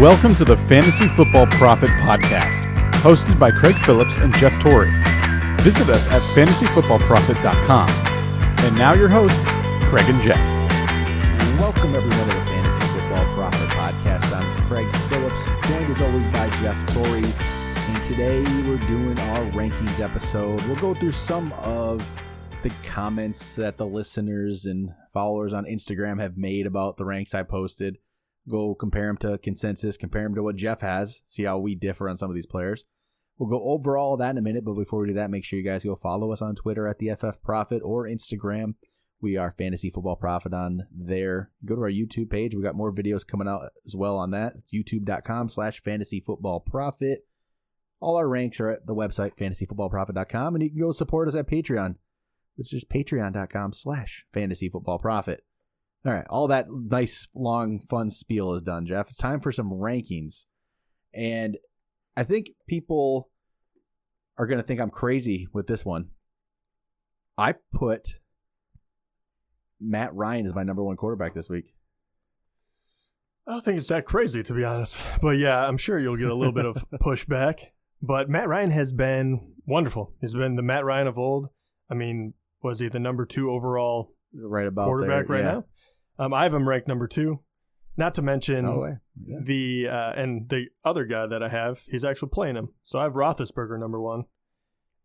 Welcome to the Fantasy Football Prophet podcast, hosted by Craig Phillips and Jeff Torrey. Visit us at fantasyfootballprophet.com. And now your hosts, Craig and Jeff. Welcome everyone to the Fantasy Football Prophet podcast. I'm Craig Phillips, joined as always by Jeff Torrey. And today we're doing our rankings episode. We'll go through some of the comments that the listeners and followers on Instagram have made about the ranks I posted. Go compare them to consensus, compare them to what Jeff has, see how we differ on some of these players. We'll go over all of that in a minute, but before we do that, make sure you guys go follow us on Twitter at the FF Prophet or Instagram. We are Fantasy Football Prophet on there. Go to our YouTube page. We got more videos coming out as well on that. It's youtube.com/fantasyfootballprophet. All our ranks are at the website, fantasyfootballprophet.com, and you can go support us at Patreon, which is patreon.com/fantasyfootballprophet. All right, all that nice, long, fun spiel is done, Jeff. It's time for some rankings. And I think people are going to think I'm crazy with this one. I put Matt Ryan as my number one quarterback this week. I don't think it's that crazy, to be honest. But yeah, I'm sure you'll get a little bit of pushback. But Matt Ryan has been wonderful. He's been the Matt Ryan of old. I mean, was he the number 2 overall quarterback right now? I have him ranked number 2. Not to mention the other guy that I have, he's actually playing him. So I have Roethlisberger number 1.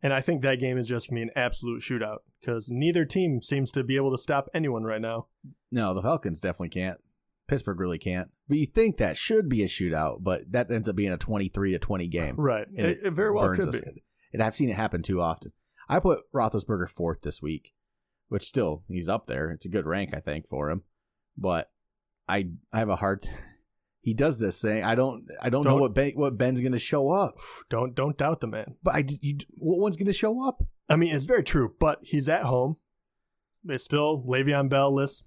And I think that game is just going to be an absolute shootout because neither team seems to be able to stop anyone right now. No, the Falcons definitely can't. Pittsburgh really can't. But you think that should be a shootout, but that ends up being a 23-20 game. Right. It very well could be. And I've seen it happen too often. I put Roethlisberger 4th this week, which still, he's up there. It's a good rank, I think, for him. But I have a hard he does this thing. I don't know what Ben's going to show up. Don't doubt the man. But what one's going to show up? I mean, it's very true, but he's at home. It's still Le'Veon Bell-less.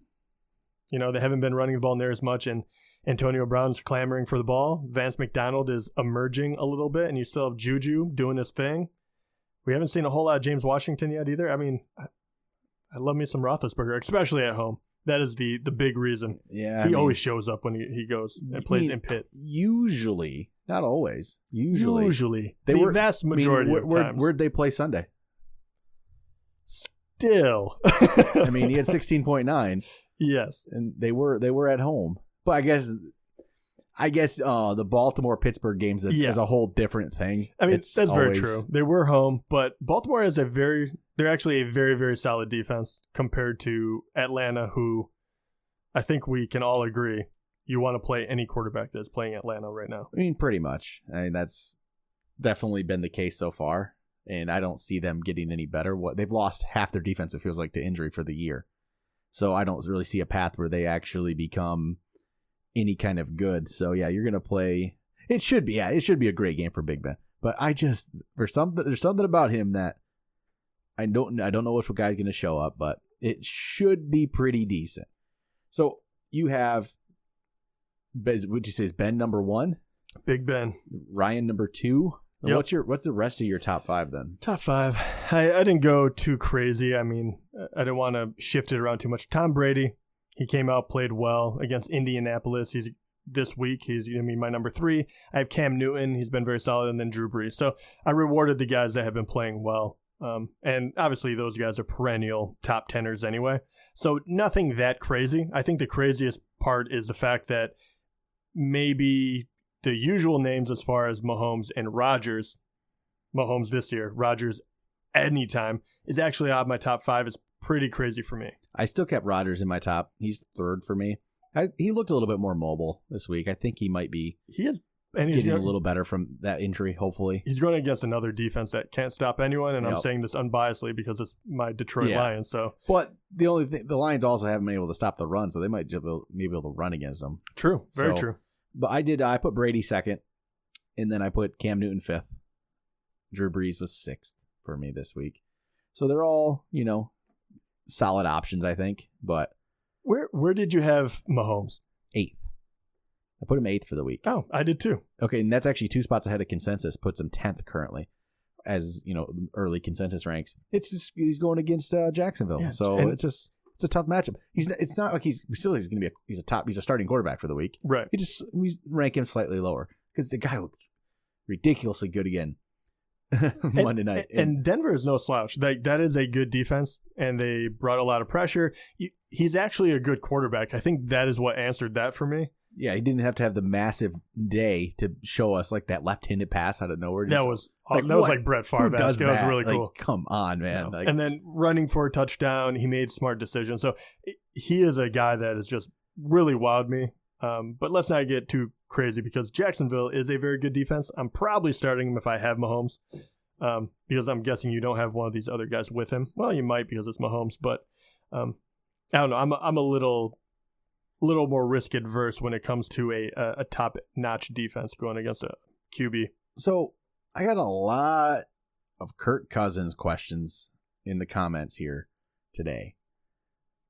You know, they haven't been running the ball near as much, and Antonio Brown's clamoring for the ball. Vance McDonald is emerging a little bit, and you still have Juju doing his thing. We haven't seen a whole lot of James Washington yet either. I mean, I love me some Roethlisberger, especially at home. That is the big reason. Yeah, he always shows up when he goes and plays in Pitt. Usually, not always. Usually, the vast majority of times. Where'd they play Sunday? Still, I mean, he had 16.9. Yes, and they were at home. But I guess the Baltimore-Pittsburgh game's is a whole different thing. I mean, that's very true. They were home, but Baltimore has they're actually a very, very solid defense compared to Atlanta, who I think we can all agree you want to play any quarterback that's playing Atlanta right now. I mean, pretty much. I mean, that's definitely been the case so far, and I don't see them getting any better. They've lost half their defense, it feels like, to injury for the year. So I don't really see a path where they actually become any kind of good. So yeah, you're gonna play. It should be a great game for Big Ben. But there's something about him that I don't know which guy's gonna show up, but it should be pretty decent. So you have, would you say is Ben number 1? Big Ben. Ryan number 2. Yep. What's the rest of your top 5 then? Top 5. I didn't go too crazy. I mean, I didn't want to shift it around too much. Tom Brady, he came out, played well against Indianapolis. He's going to be my number 3. I have Cam Newton. He's been very solid, and then Drew Brees. So I rewarded the guys that have been playing well. And obviously those guys are perennial top 10ers anyway. So nothing that crazy. I think the craziest part is the fact that maybe the usual names as far as Mahomes and Rodgers, Mahomes this year, Rodgers anytime, is actually out of my top 5. It's pretty crazy for me. I still kept Rodgers in my top. He's 3rd for me. He looked a little bit more mobile this week. I think he might be getting a little better from that injury, hopefully. He's going against another defense that can't stop anyone, and I'm saying this unbiasedly because it's my Detroit Lions. So, but the only thing, the Lions also haven't been able to stop the run, so they might be able to run against them. True, very true. But I put Brady 2nd, and then I put Cam Newton 5th. Drew Brees was 6th for me this week. So they're all, solid options, I think. But where did you have Mahomes? 8th. I put him 8th for the week. Oh, I did too. Okay, and that's actually 2 spots ahead of consensus. Puts him 10th currently, as early consensus ranks. It's just he's going against Jacksonville, so it's just It's a tough matchup. It's not like he's going to be he's a starting quarterback for the week. Right. We rank him slightly lower because the guy looked ridiculously good again Monday night. And Denver is no slouch. That is a good defense, and they brought a lot of pressure. He's actually a good quarterback. I think that is what answered that for me. Yeah, he didn't have to have the massive day to show us like that left-handed pass out of nowhere. That was like Brett Favre. That was really cool. Like, come on, man. Like, and then running for a touchdown, he made smart decisions. So he is a guy that has just really wowed me. But let's not get too crazy because Jacksonville is a very good defense. I'm probably starting him if I have Mahomes because I'm guessing you don't have one of these other guys with him. Well, you might because it's Mahomes, but I don't know. I'm a little more risk adverse when it comes to a top-notch defense going against a QB. So I got a lot of Kirk Cousins questions in the comments here today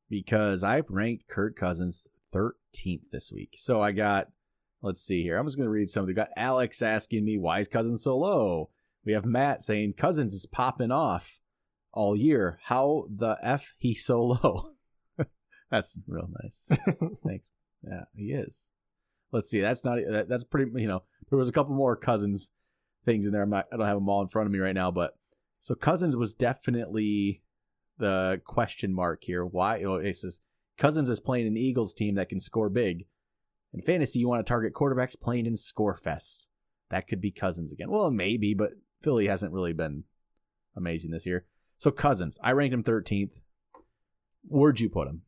because I ranked Kirk Cousins 13th this week. So I got, let's see here. I'm just going to read some. We got Alex asking me, why is Cousins so low? We have Matt saying, Cousins is popping off all year. How the F he so low? That's real nice. Thanks. Yeah, he is. Let's see. That's pretty, there was a couple more Cousins things in there. I don't have them all in front of me right now, but so Cousins was definitely the question mark here. Why? It says Cousins is playing an Eagles team that can score big. In fantasy, you want to target quarterbacks playing in score fest. That could be Cousins again. Well, maybe, but Philly hasn't really been amazing this year. So Cousins, I ranked him 13th. Where'd you put him?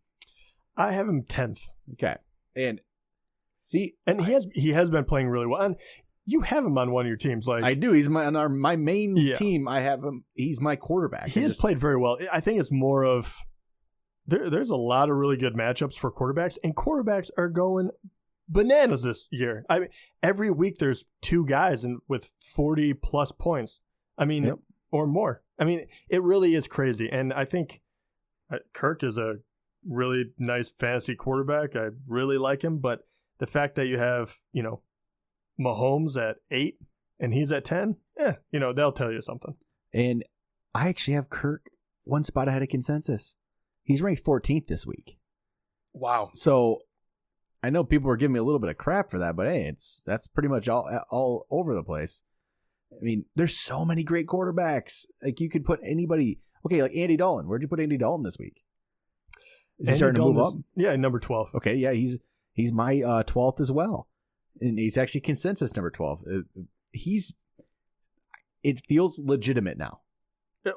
I have him 10th. Okay. And see, and he has been playing really well. And you have him on one of your teams. Like I do. He's on my main team. I have him. He's my quarterback. He has played very well. I think it's more of there's a lot of really good matchups for quarterbacks, and quarterbacks are going bananas this year. I mean, every week there's two guys with 40 plus points. I mean, or more. I mean, it really is crazy. And I think Kirk is a really nice fantasy quarterback. I really like him, but the fact that you have, Mahomes at 8 and he's at 10, they'll tell you something. And I actually have Kirk one spot ahead of consensus. He's ranked 14th this week. Wow. So I know people were giving me a little bit of crap for that, but hey, that's pretty much all over the place. I mean, there's so many great quarterbacks. Like you could put anybody. Okay, like Andy Dalton. Where'd you put Andy Dalton this week? Is he starting to move up? Yeah, number 12. Okay, yeah, he's my 12th as well. And he's actually consensus number 12. It feels legitimate now.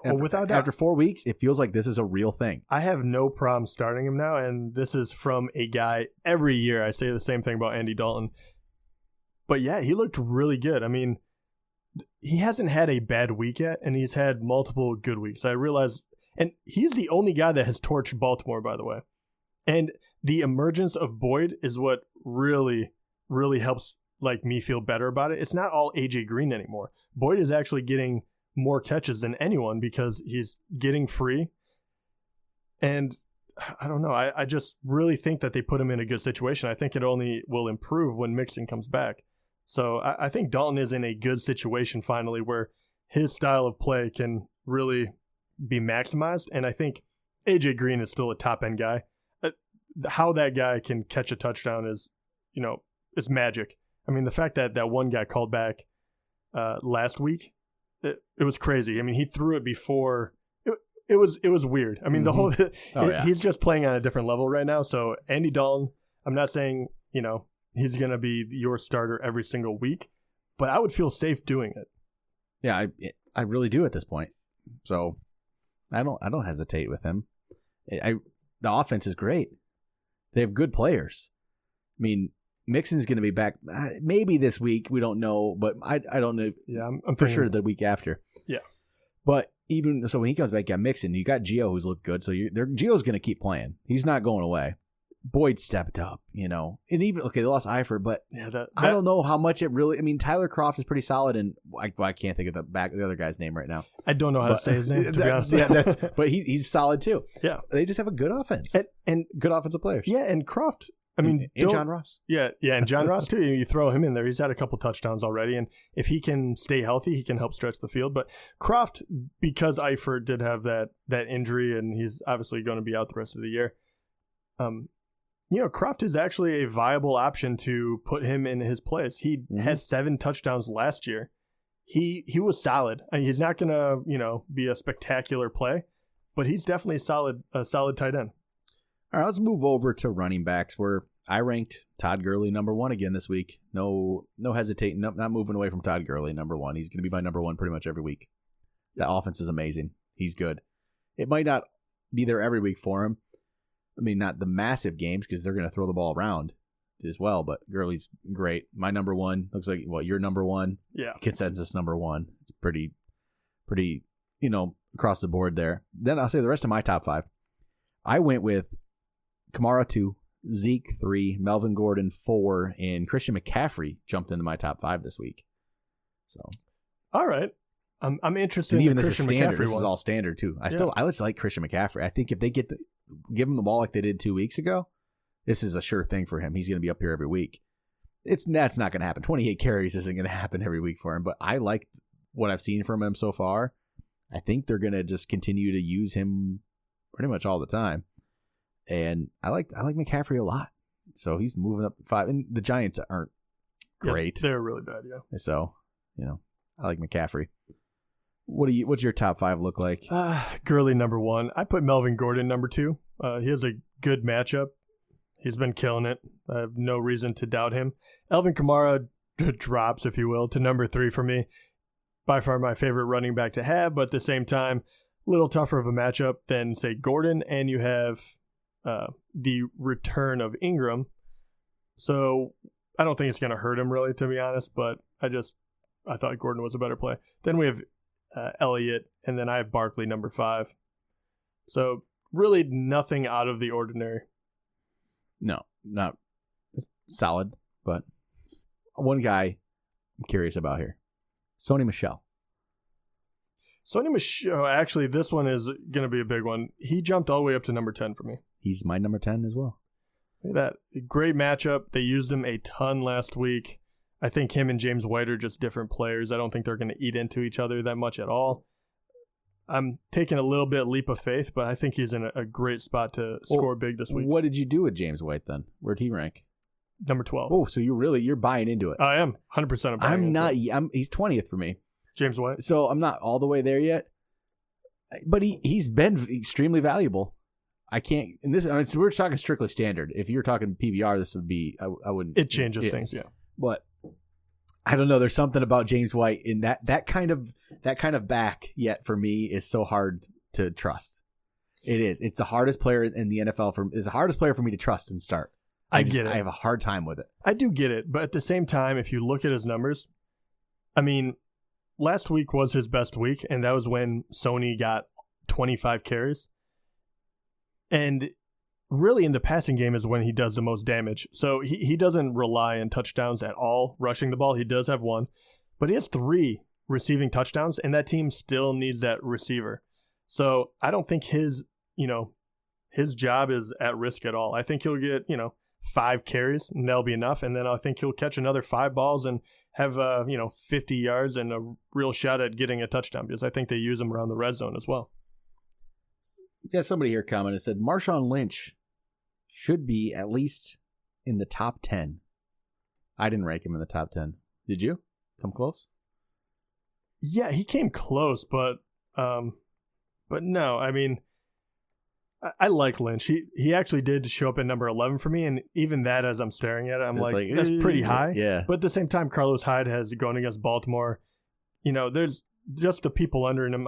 Without doubt. After 4 weeks, it feels like this is a real thing. I have no problem starting him now, and this is from a guy every year. I say the same thing about Andy Dalton. But yeah, he looked really good. I mean, he hasn't had a bad week yet, and he's had multiple good weeks. I realize, and he's the only guy that has torched Baltimore, by the way. And the emergence of Boyd is what really, really helps me feel better about it. It's not all AJ Green anymore. Boyd is actually getting more catches than anyone because he's getting free. And I don't know. I just really think that they put him in a good situation. I think it only will improve when Mixon comes back. So I think Dalton is in a good situation finally where his style of play can really be maximized. And I think AJ Green is still a top-end guy. How that guy can catch a touchdown is, it's magic. I mean, the fact that that one guy called back last week, it was crazy. I mean, he threw it before. It was weird. I mean, the whole he's just playing on a different level right now. So Andy Dalton, I'm not saying, he's going to be your starter every single week, but I would feel safe doing it. Yeah, I really do at this point. So I don't hesitate with him. The offense is great. They have good players. I mean, Mixon's going to be back maybe this week. We don't know, but I don't know. Yeah, I'm for sure the week after. Yeah. But even so, when he comes back, you got Mixon. You got Gio, who's looked good. So Gio's going to keep playing. He's not going away. Boyd stepped up, and even they lost Eifert, but I don't know how much it really. I mean, Tyler Kroft is pretty solid, and I can't think of the other guy's name right now. I don't know how to say his name, to be honest. Yeah, but he's solid too. Yeah, they just have a good offense and good offensive players. Yeah, and Kroft, I mean, and John Ross. Yeah, and John Ross too. You throw him in there; he's had a couple touchdowns already, and if he can stay healthy, he can help stretch the field. But Croft, because Eifert did have that injury, and he's obviously going to be out the rest of the year. Croft is actually a viable option to put him in his place. He had 7 touchdowns last year. He was solid. I mean, he's not going to be a spectacular play, but he's definitely a solid tight end. All right, let's move over to running backs, where I ranked Todd Gurley number 1 again this week. No hesitating, not moving away from Todd Gurley number 1. He's going to be my number 1 pretty much every week. That offense is amazing. He's good. It might not be there every week for him. I mean, not the massive games because they're going to throw the ball around as well, but Gurley's great. My number 1 looks like your number 1. Yeah. Consensus number 1. It's pretty, across the board there. Then I'll say the rest of my top 5. I went with Kamara 2, Zeke 3, Melvin Gordon 4, and Christian McCaffrey jumped into my top 5 this week. So, all right, I'm interested. And in even the this Christian is standard. McCaffrey This one. is all standard too. I just like Christian McCaffrey. I think if they give him the ball like they did 2 weeks ago, this is a sure thing for him. He's going to be up here every week. That's not going to happen. 28 carries isn't going to happen every week for him. But I like what I've seen from him so far. I think they're going to just continue to use him pretty much all the time. And I like McCaffrey a lot. So he's moving up 5. And the Giants aren't great. Yeah, they're really bad, yeah. So, I like McCaffrey. What's your top 5 look like? Gurley number 1. I put Melvin Gordon number 2. He has a good matchup. He's been killing it. I have no reason to doubt him. Alvin Kamara drops, if you will, to number 3 for me. By far my favorite running back to have, but at the same time, a little tougher of a matchup than, say, Gordon, and you have the return of Ingram. So I don't think it's going to hurt him, really, to be honest, but I thought Gordon was a better play. Then we have Elliott, and then I have Barkley number 5. So really nothing out of the ordinary. No, not solid, but one guy I'm curious about here. Sony Michel. Sony Michel, actually, this one is going to be a big one. He jumped all the way up to number 10 for me. He's my number 10 as well. Look at that. Great matchup. They used him a ton last week. I think him and James White are just different players. I don't think they're going to eat into each other that much at all. I'm taking a little bit leap of faith, but I think he's in a great spot to score big this week. What did you do with James White then? Where'd he rank? Number 12. Oh, so you're buying into it. I am 100% buying into it. He's 20th for me. James White. So I'm not all the way there yet, but he's been extremely valuable. I can't. And this, so we're talking strictly standard. If you're talking PBR, this would be I wouldn't. It changes things, yeah. But I don't know. There's something about James White in that kind of back yet for me is so hard to trust. It is. It's the hardest player in the NFL it's the hardest player for me to trust and start. I get it. I have a hard time with it. I do get it, but at the same time, if you look at his numbers, I mean, last week was his best week, and that was when Sony got 25 carries. And really in the passing game is when he does the most damage. So he doesn't rely on touchdowns at all, rushing the ball. He does have 1, but he has 3 receiving touchdowns, and that team still needs that receiver. So I don't think his job is at risk at all. I think he'll get, 5 carries, and that'll be enough. And then I think he'll catch another 5 balls and have, 50 yards and a real shot at getting a touchdown, because I think they use him around the red zone as well. We got somebody here commented, said Marshawn Lynch should be at least in the top 10. I didn't rank him in the top 10. Did you? Come close? Yeah, he came close, but no, I mean, I like Lynch. He actually did show up at number 11 for me, and even that, as I'm staring at it, I'm like, that's pretty high. Yeah. But at the same time, Carlos Hyde has gone against Baltimore. There's just the people under him.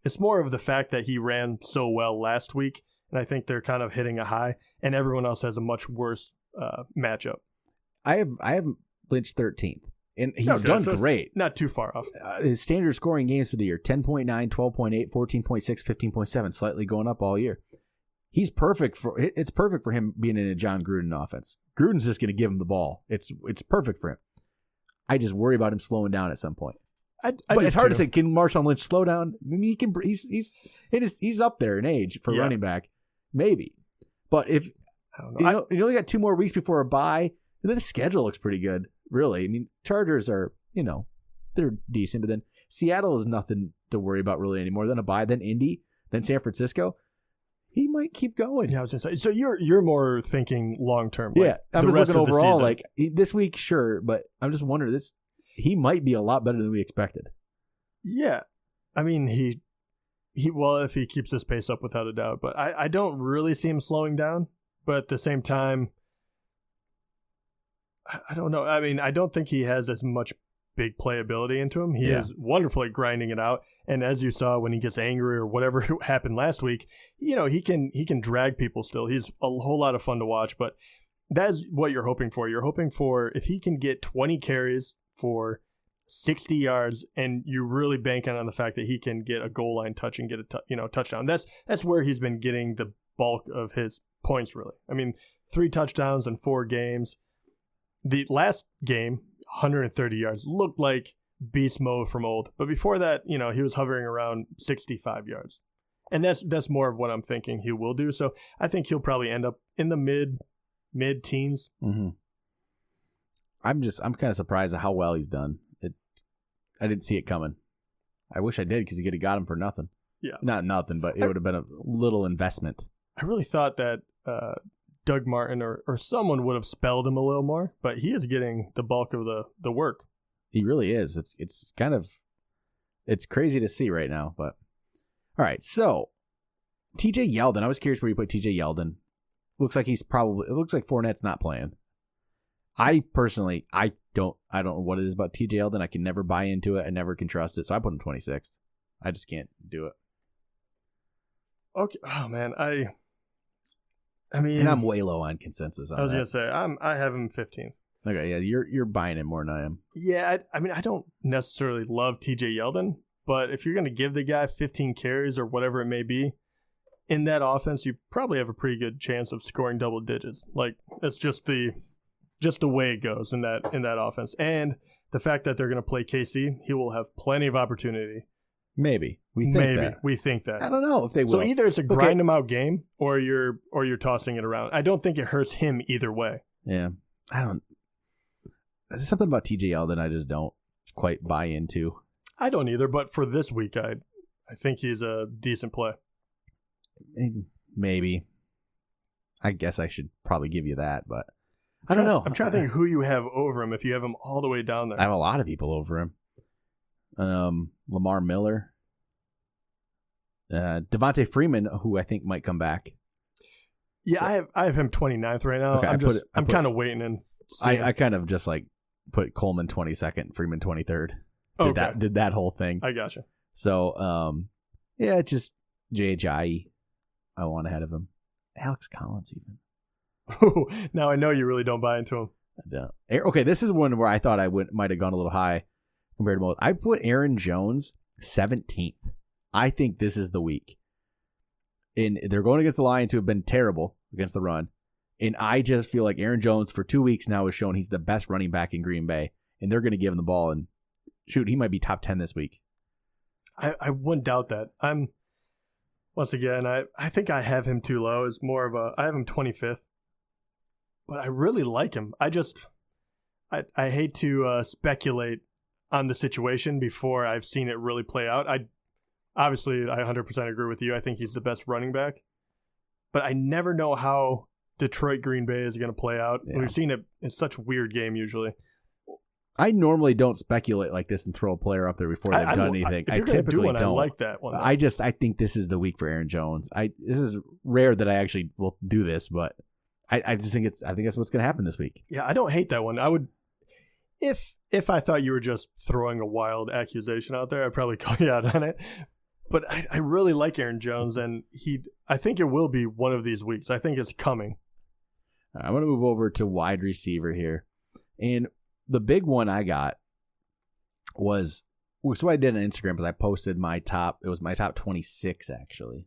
It's more of the fact that he ran so well last week, and I think they're kind of hitting a high, and everyone else has a much worse matchup. I have Lynch 13th, and he's done great. Not too far off. His standard scoring games for the year, 10.9, 12.8, 14.6, 15.7, slightly going up all year. It's perfect for him being in a John Gruden offense. Gruden's just going to give him the ball. It's perfect for him. I just worry about him slowing down at some point. But it's hard to say. Can Marshawn Lynch slow down? I mean, he can. He's up there in age for running back, maybe. But if I don't know. You only got 2 more weeks before a bye. And then the schedule looks pretty good, really. I mean, Chargers are, they're decent. But then Seattle is nothing to worry about really anymore. Then a bye, then Indy, then San Francisco. He might keep going. Yeah, I was going to say. So you're more thinking long term. Yeah, I'm just looking overall. Like this week, sure, but I'm just wondering he might be a lot better than we expected. Yeah, I mean he if he keeps this pace up, without a doubt. But I don't really see him slowing down. But at the same time, I don't know. I mean, I don't think he has as much big playability into him. He is wonderful at grinding it out. And as you saw when he gets angry or whatever happened last week, he can drag people still. He's a whole lot of fun to watch, but that's what you're hoping for. You're hoping for if he can get 20 carries for 60 yards and you really bank on the fact that he can get a goal line touch and get a touchdown. That's where he's been getting the bulk of his points, really. I mean, 3 touchdowns in 4 games. The last game, 130 yards, looked like beast mode from old. But before that, he was hovering around 65 yards. And that's more of what I'm thinking he will do. So I think he'll probably end up in the mid-teens. Mm-hmm. I'm kind of surprised at how well he's done. I didn't see it coming. I wish I did because you could have got him for nothing. Yeah. Not nothing, but it would have been a little investment. I really thought that Doug Martin or someone would have spelled him a little more, but he is getting the bulk of the work. He really is. It's crazy to see right now. But all right, so TJ Yeldon. I was curious where you put TJ Yeldon. It looks like Fournette's not playing. I personally, I don't know what it is about TJ Yeldon. I can never buy into it. I never can trust it. So I put him 26th. I just can't do it. Okay. Oh man, I mean, and I'm way low on consensus. I was gonna say I have him 15th. Okay, yeah, you're buying him more than I am. Yeah, I mean, I don't necessarily love TJ Yeldon, but if you're gonna give the guy 15 carries or whatever it may be in that offense, you probably have a pretty good chance of scoring double digits. Like it's just the way it goes in that offense, and the fact that they're gonna play KC, he will have plenty of opportunity. Maybe we think that. I don't know if they will. So either it's a grind him out game, or you're tossing it around. I don't think it hurts him either way. Yeah, I don't. There's something about TJ Yeldon I just don't quite buy into. I don't either, but for this week, I think he's a decent play. Maybe. I guess I should probably give you that, but I don't know. I'm trying to think who you have over him if you have him all the way down there. I have a lot of people over him. Lamar Miller, Devontae Freeman, who I think might come back. Yeah, so, I have him 29th right now. Okay, I'm kind of waiting and I kind of just like put Coleman 22nd, Freeman 23rd. Did that whole thing. I gotcha. So yeah, just JHI I want ahead of him. Alex Collins even. Now I know you really don't buy into him. I don't. Okay, this is one where I thought I might have gone a little high compared to most. I put Aaron Jones 17th. I think this is the week. And they're going against the Lions, who have been terrible against the run. And I just feel like Aaron Jones for 2 weeks now has shown he's the best running back in Green Bay. And they're going to give him the ball. And shoot, he might be top 10 this week. I wouldn't doubt that. Once again, I think I have him too low. It's more of I have him 25th. But I really like him. I hate to speculate on the situation before I've seen it really play out. I 100% agree with you. I think he's the best running back. But I never know how Detroit Green Bay is going to play out. Yeah. We've seen it in such a weird game usually. I normally don't speculate like this and throw a player up there before they've done anything. I typically don't. I like that one. I think this is the week for Aaron Jones. This is rare that I actually will do this, but I just think I think that's what's going to happen this week. Yeah, I don't hate that one. I would, if I thought you were just throwing a wild accusation out there, I'd probably call you out on it. But I really like Aaron Jones, and I think it will be one of these weeks. I think it's coming. I'm going to move over to wide receiver here. And the big one I got was, so what I did on Instagram was I posted it was my top 26 actually.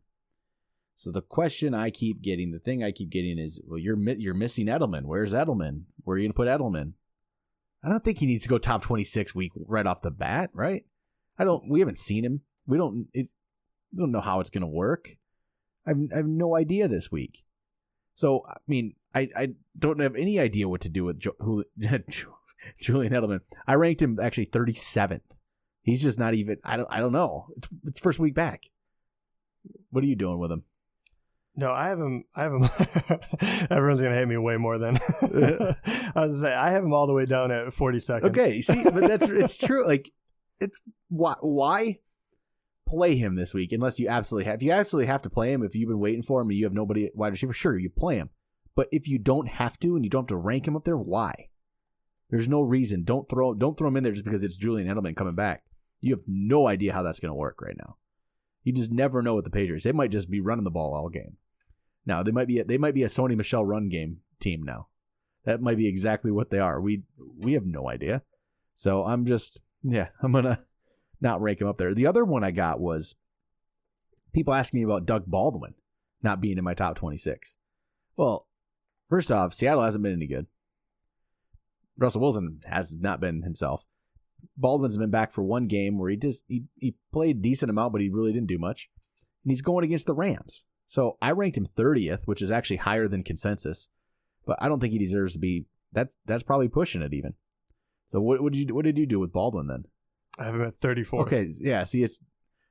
So the question I keep getting, the thing I keep getting is, well, you're missing Edelman. Where's Edelman? Where are you going to put Edelman? I don't think he needs to go top 26 week right off the bat, right? We haven't seen him. We don't know how it's going to work. I have no idea this week. So, I mean, I don't have any idea what to do with Julian Edelman. I ranked him actually 37th. He's just not even. I don't know. It's first week back. What are you doing with him? No, I have him. Everyone's gonna hate me way more than I was gonna say. I have him all the way down at 42nd. Okay, see, but it's true. Like, it's why play him this week unless you absolutely have. If you absolutely have to play him, if you've been waiting for him and you have nobody at wide receiver, sure, you play him. But if you don't have to and you don't have to rank him up there, why? There's no reason. Don't throw him in there just because it's Julian Edelman coming back. You have no idea how that's going to work right now. You just never know with the Patriots. They might just be running the ball all game. Now they might be a Sony Michel run game team now. That might be exactly what they are. We have no idea. So I'm gonna not rank him up there. The other one I got was people asking me about Doug Baldwin not being in my top 26. Well, first off, Seattle hasn't been any good. Russell Wilson has not been himself. Baldwin's been back for one game where he played a decent amount, but he really didn't do much. And he's going against the Rams. So I ranked him 30th, which is actually higher than consensus. But I don't think he deserves to be. That's probably pushing it even. So what did you do with Baldwin then? I have him at 34th. Okay, yeah. See,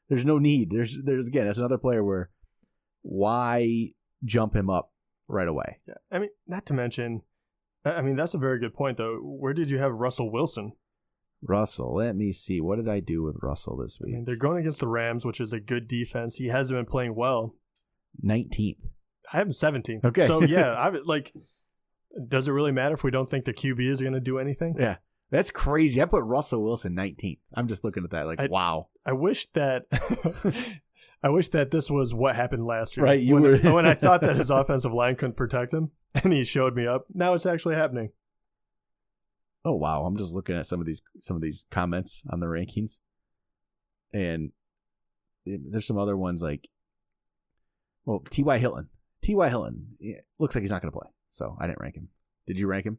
there's no need. There's again, that's another player where why jump him up right away? Yeah, I mean, not to mention, I mean that's a very good point though. Where did you have Russell Wilson? Russell, let me see. What did I do with Russell this week? I mean, they're going against the Rams, which is a good defense. He hasn't been playing well. 19th. I have him 17th. Okay. So yeah, does it really matter if we don't think the QB is going to do anything? Yeah. That's crazy. I put Russell Wilson 19th. I'm just looking at that wow. I wish that this was what happened last year. Right. When I thought that his offensive line couldn't protect him and he showed me up. Now it's actually happening. Oh wow. I'm just looking at some of these comments on the rankings. And there's some other ones like, well, T.Y. Hilton. Looks like he's not going to play. So I didn't rank him. Did you rank him?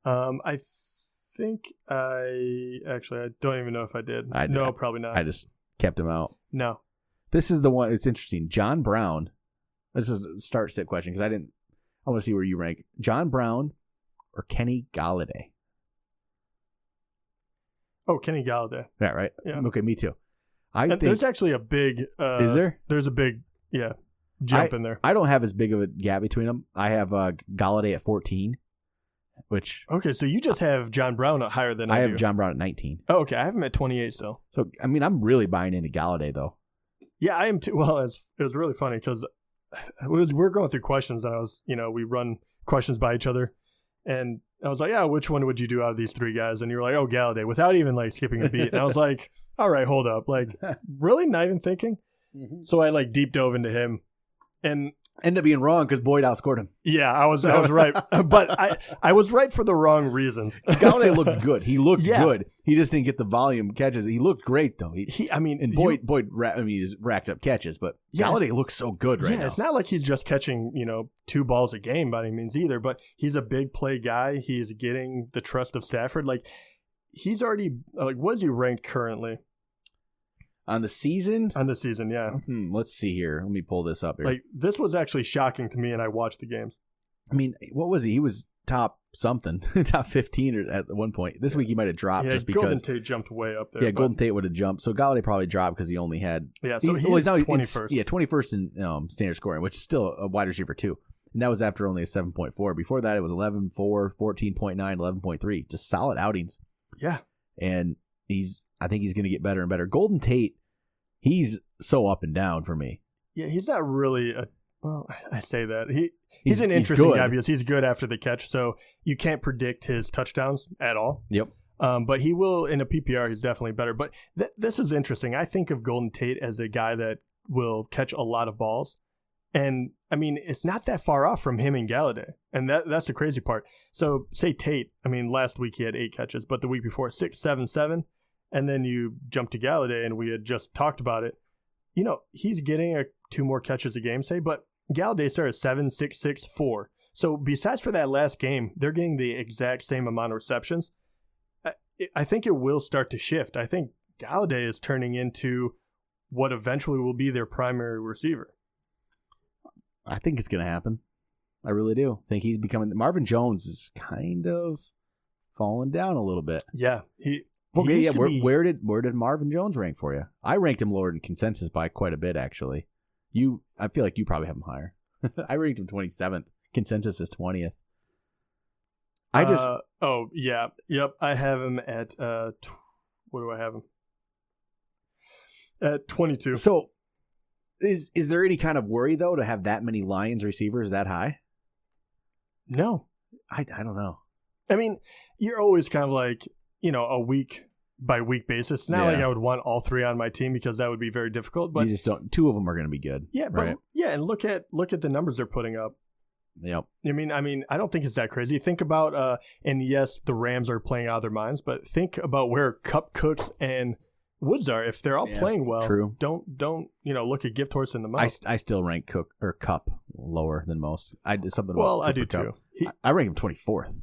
I think I don't even know if I did. No, probably not. I just kept him out. No. This is the one. It's interesting. John Brown. This is a start-sit question because I want to see where you rank. John Brown or Kenny Galladay? Oh, Kenny Galladay. Yeah, right? Yeah. Okay, me too. I think there's actually a big... is there? There's a big, jump in there. I don't have as big of a gap between them. I have Galladay at 14, which... Okay, so you just have John Brown higher than I do. I have John Brown at 19. Oh, okay. I have him at 28 still. So, I mean, I'm really buying into Galladay, though. Yeah, I am too. Well, it was really funny because we're going through questions and I was, we run questions by each other. And I was like, yeah, which one would you do out of these three guys? And you were like, oh, Galladay, without even skipping a beat. And I was like, all right, hold up. Really? Not even thinking? Mm-hmm. So I deep dove into him and ended up being wrong because Boyd outscored him. Yeah, I was right. But I was right for the wrong reasons. Galladay looked good. He looked good. He just didn't get the volume catches. He looked great, though. Boyd he's racked up catches, but Galladay looks so good right now. Yeah, it's not like he's just catching, 2 balls a game by any means either, but he's a big play guy. He's getting the trust of Stafford. He's already, what is he ranked currently? On the season? On the season, yeah. Let's see here. Let me pull this up here. This was actually shocking to me, and I watched the games. I mean, what was he? He was top something, top 15 at one point. This week he might have dropped just because. Golden Tate jumped way up there. Yeah, Golden Tate would have jumped. So Galladay probably dropped because he only had. Yeah, so he's 21st. Yeah, 21st in standard scoring, which is still a wide receiver too. And that was after only a 7.4. Before that, it was 11.4, 14.9, 11.3. Just solid outings. Yeah. And I think he's going to get better and better. Golden Tate, he's so up and down for me. Yeah, he's not really I say that. He's an interesting guy because he's good after the catch, so you can't predict his touchdowns at all. Yep. But he will, in a PPR, he's definitely better. But this is interesting. I think of Golden Tate as a guy that will catch a lot of balls. And, I mean, it's not that far off from him and Galladay. And that's the crazy part. So, say Tate, last week he had 8 catches, but the week before, 6, 7, 7. And then you jump to Galladay, and we had just talked about it. He's getting 2 more catches a game, say, but Galladay started 7, 6, 6, 4. So besides for that last game, they're getting the exact same amount of receptions. I think it will start to shift. I think Galladay is turning into what eventually will be their primary receiver. I think it's going to happen. I really do. I think he's becoming... Marvin Jones is kind of falling down a little bit. Yeah. Where did Marvin Jones rank for you? I ranked him lower in consensus by quite a bit, actually. I feel like you probably have him higher. I ranked him 27th. Consensus is 20th. Yep. I have him at what do I have him? At 22. So is there any kind of worry though to have that many Lions receivers that high? No. I don't know. I mean, you're always kind of like, a week by week basis. It's not like I would want all three on my team because that would be very difficult, but you just don't. Two of them are going to be good. Yeah, right? And look at the numbers they're putting up. Yep. I mean, I don't think it's that crazy. Think about, and yes, the Rams are playing out of their minds, but think about where Kupp, Cooks, and Woods are. If they're all playing well, true. Don't look a gift horse in the mouth. I still rank Kupp lower than most. I did something. Well, about I do Kupp. too. I rank him 24th.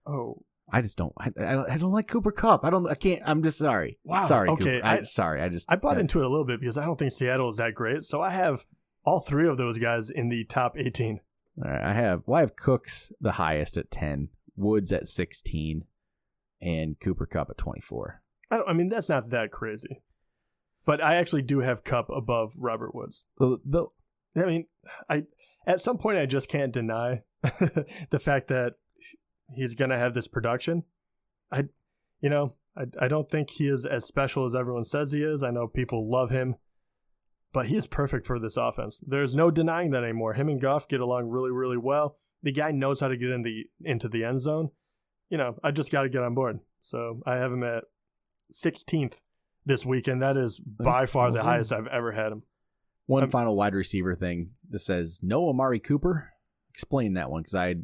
Oh, I just don't. I don't like Cooper Kupp. I can't. I'm just sorry. Wow. Sorry. Okay. Cooper. I bought into it a little bit because I don't think Seattle is that great. So I have all three of those guys in the top 18. All right, I have Cooks the highest at 10, Woods at 16, and Cooper Kupp at 24. I mean, that's not that crazy. But I actually do have Kupp above Robert Woods. At some point I just can't deny the fact that he's going to have this production. I don't think he is as special as everyone says he is. I know people love him. But he is perfect for this offense. There's no denying that anymore. Him and Goff get along really, really well. The guy knows how to get into the end zone. I just got to get on board. So I have him at 16th this week, and that is by far the highest I've ever had him. One final wide receiver thing that says no Amari Cooper. Explain that one because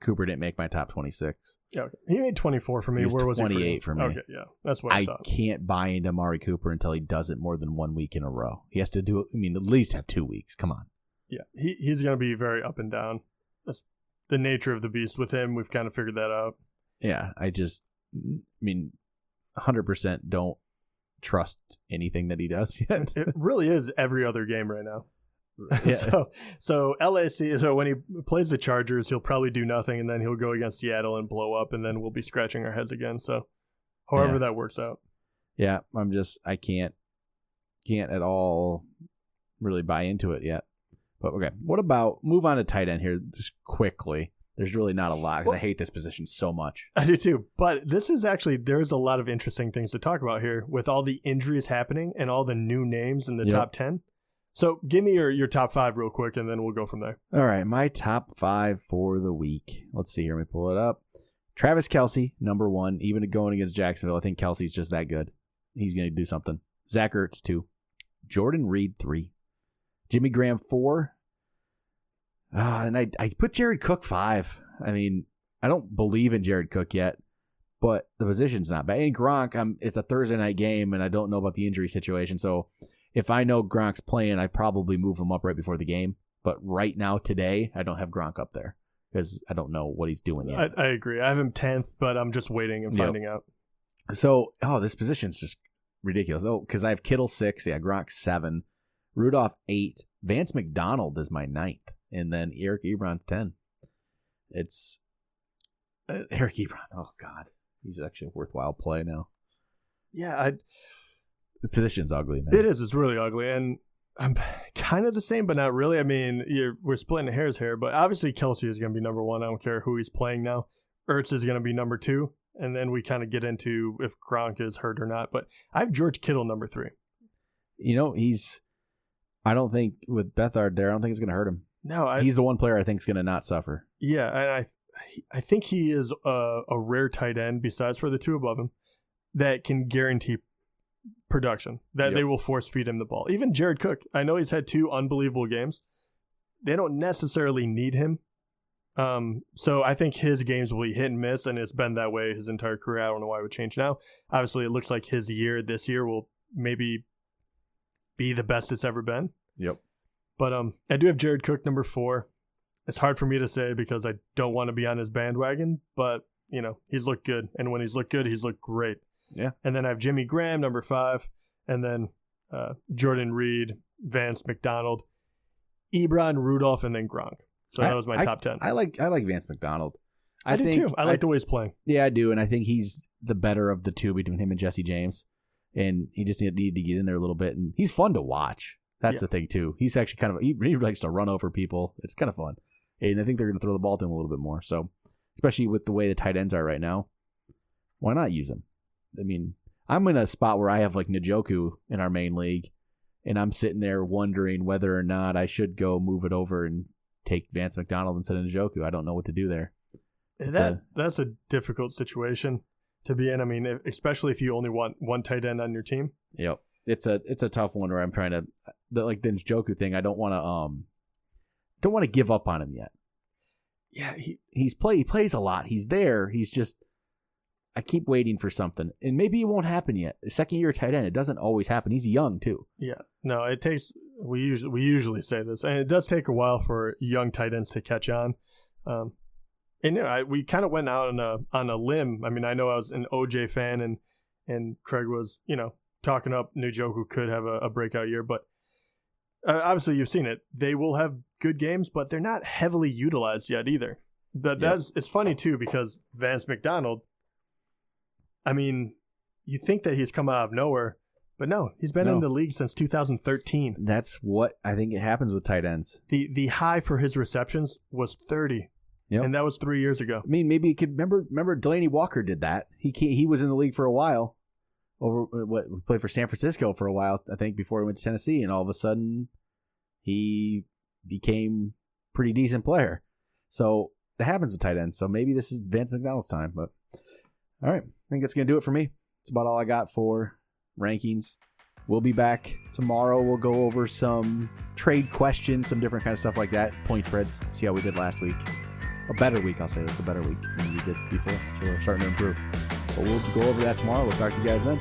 Cooper didn't make my top 26. Yeah, okay. He made 24 for me. Where was 28 for me? Okay, yeah, that's what I thought. I can't buy into Amari Cooper until he does it more than 1 week in a row. He has to do it. I mean, at least have 2 weeks. Come on. Yeah, he's going to be very up and down. That's the nature of the beast with him. We've kind of figured that out. Yeah, 100% don't trust anything that he does yet. It really is every other game right now. Yeah. So LAC. So when he plays the Chargers, he'll probably do nothing, and then he'll go against Seattle and blow up, and then we'll be scratching our heads again. So, however that works out. Yeah, I can't at all really buy into it yet. But okay, what about move on to tight end here just quickly? There's really not a lot because I hate this position so much. I do too. But this is actually, there's a lot of interesting things to talk about here with all the injuries happening and all the new names in the top 10. So give me your top 5 real quick, and then we'll go from there. All right, my top 5 for the week. Let's see here. Let me pull it up. Travis Kelce, number 1. Even going against Jacksonville, I think Kelce's just that good. He's going to do something. Zach Ertz, 2. Jordan Reed, 3. Jimmy Graham, 4. And I put Jared Cook 5. I mean, I don't believe in Jared Cook yet, but the position's not bad. And Gronk, it's a Thursday night game, and I don't know about the injury situation, so if I know Gronk's playing, I probably move him up right before the game. But right now, today, I don't have Gronk up there because I don't know what he's doing yet. I agree. I have him 10th, but I'm just waiting and finding out. So, this position's just ridiculous. Oh, because I have Kittle 6, Gronk 7, Rudolph 8, Vance McDonald is my 9th, and then Eric Ebron's 10. It's Eric Ebron. Oh, God. He's actually a worthwhile play now. Yeah, the position's ugly, man. It is. It's really ugly. And I'm kind of the same, but not really. I mean, we're splitting hairs here, but obviously Kelce is going to be number 1. I don't care who he's playing now. Ertz is going to be number 2. And then we kind of get into if Gronk is hurt or not. But I have George Kittle number 3. I don't think with Bethard there, I don't think it's going to hurt him. No, he's the one player I think is going to not suffer. Yeah, and I think he is a rare tight end, besides for the 2 above him, that can guarantee production, that they will force feed him the ball. Even Jared Cook, I know he's had 2 unbelievable games. They don't necessarily need him. So I think his games will be hit and miss, and it's been that way his entire career. I don't know why it would change now. Obviously, it looks like his year this year will maybe be the best it's ever been. Yep. But I do have Jared Cook number 4. It's hard for me to say because I don't want to be on his bandwagon, but he's looked good, and when he's looked good, he's looked great. Yeah. And then I have Jimmy Graham number 5, and then Jordan Reed, Vance McDonald. Ebron, Rudolph, and then Gronk. So that was my top 10. I like Vance McDonald. I do too. I like the way he's playing. Yeah, I do, and I think he's the better of the two between him and Jesse James. And he just needed to get in there a little bit, and he's fun to watch. That's the thing too. He's actually he likes to run over people. It's kind of fun, and I think they're going to throw the ball to him a little bit more. So, especially with the way the tight ends are right now, why not use him? I mean, I'm in a spot where I have like Njoku in our main league, and I'm sitting there wondering whether or not I should go move it over and take Vance McDonald instead of Njoku. I don't know what to do there. That's a difficult situation to be in. I mean, especially if you only want one tight end on your team. Yep. It's a tough one where I'm trying to the Njoku thing. I don't want to give up on him yet. Yeah, he plays a lot. He's there. He's just I keep waiting for something, and maybe it won't happen yet. Second year tight end, it doesn't always happen. He's young too. Yeah, no, it takes. We usually say this, and it does take a while for young tight ends to catch on. And we kind of went out on a limb. I mean, I know I was an OJ fan, and Craig was talking up Njoku could have a breakout year, but obviously you've seen it. They will have good games, but they're not heavily utilized yet either. It's funny too because Vance McDonald. I mean, you think that he's come out of nowhere, but no, he's been in the league since 2013. That's what I think it happens with tight ends. The high for his receptions was 30. Yep. And that was 3 years ago. I mean, maybe you could remember Delaney Walker did that. He was in the league for a while. Played for San Francisco for a while, I think, before he went to Tennessee, and all of a sudden he became a pretty decent player. So that happens with tight ends. So maybe this is Vance McDonald's time. But all right, I think that's gonna do it for me. It's about all I got for rankings. We'll be back tomorrow. We'll go over some trade questions, some different kind of stuff like that. Point spreads. See how we did last week. A better week, I'll say. It was a better week than we did before. So we're starting to improve. But we'll go over that tomorrow. We'll talk to you guys then.